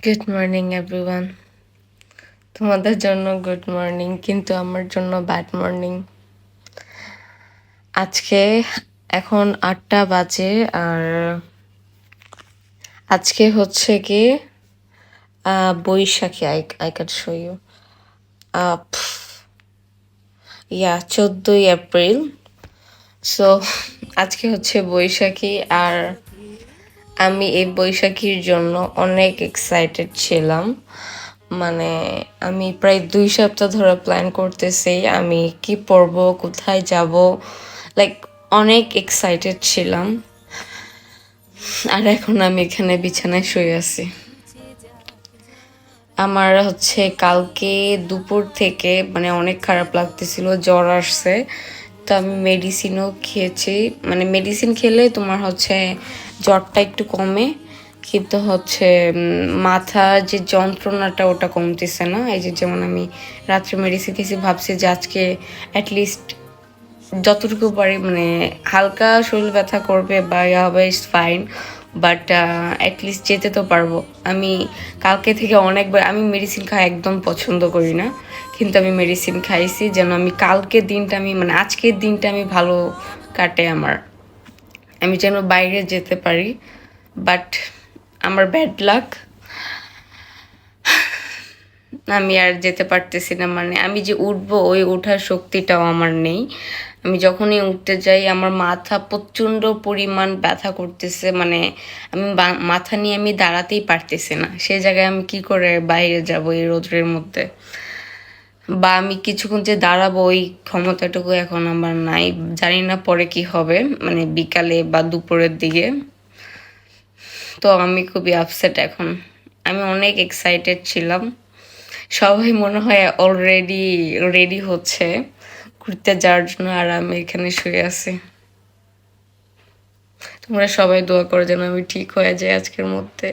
Good morning everyone. তোমাদের জন্য good morning, কিন্তু আমার জন্য ব্যাড মর্নিং। আজকে এখন 8টা বাজে, আর আজকে হচ্ছে কি Baishakhi. I can show you. 14ই এপ্রিল। সো আজকে হচ্ছে বৈশাখী, আর আমি এই বৈশাখীর জন্য অনেক এক্সাইটেড ছিলাম। মানে আমি প্রায় 2 সপ্তাহ ধরে প্ল্যান করতেছি আমি কি পরবো, কোথায় যাব, লাইক অনেক এক্সাইটেড ছিলাম। আর এখন আমি এখানে বিছানায় শুয়ে আছি। আমার হচ্ছে কালকে দুপুর থেকে মানে অনেক খারাপ লাগতেছিল, জ্বর আসছে। তো আমি মেডিসিনও খেয়েছি। মানে মেডিসিন খেলে তোমার হচ্ছে জ্বরটা একটু কমে, কিন্তু হচ্ছে মাথার যে যন্ত্রণাটা ওটা কমতেছে না। এই যে যেমন আমি রাত্রে মেডিসিন খেয়েছি, ভাবছি যে আজকে অ্যাটলিস্ট যতটুকু পারি মানে হালকা শরীর ব্যথা করবে বা ইয়া হবে, ইটস ফাইন, বাট অ্যাটলিস্ট যেতে তো পারবো। আমি কালকে থেকে অনেকবার, আমি মেডিসিন খাওয়া একদম পছন্দ করি না, কিন্তু আমি মেডিসিন খাইছি যেন আমি কালকের দিনটা আমি মানে আজকের দিনটা আমি ভালো কাটে আমার, আমি যেন বাইরে যেতে পারি। বাট আমার ব্যাড লাক, আমি আর যেতে পারতেছি না। মানে আমি যে উঠবো, ওই ওঠার শক্তিটাও আমার নেই। আমি যখনই উঠতে যাই আমার মাথা প্রচণ্ড পরিমাণ ব্যথা করতেছে। মানে আমি মাথা নিয়ে আমি দাঁড়াতেই পারতেছি না। সে জায়গায় আমি কি করে বাইরে যাব এই রোদ্রের মধ্যে, বা আমি কিছুক্ষণ যে দাঁড়াবো ওই ক্ষমতাটুকু এখন আমার নাই। জানি না পরে কি হবে, মানে বিকালে বা দুপুরের দিকে। তো আমি খুবই আপসেট এখন। আমি অনেক এক্সাইটেড ছিলাম। সবাই মনে হয় অলরেডি রেডি হচ্ছে ঘুরতে যাওয়ার জন্য, আর আমি এখানে শুয়ে আছি। তোমরা সবাই দোয়া করো যেন আমি ঠিক হয়ে যাই আজকের মধ্যে।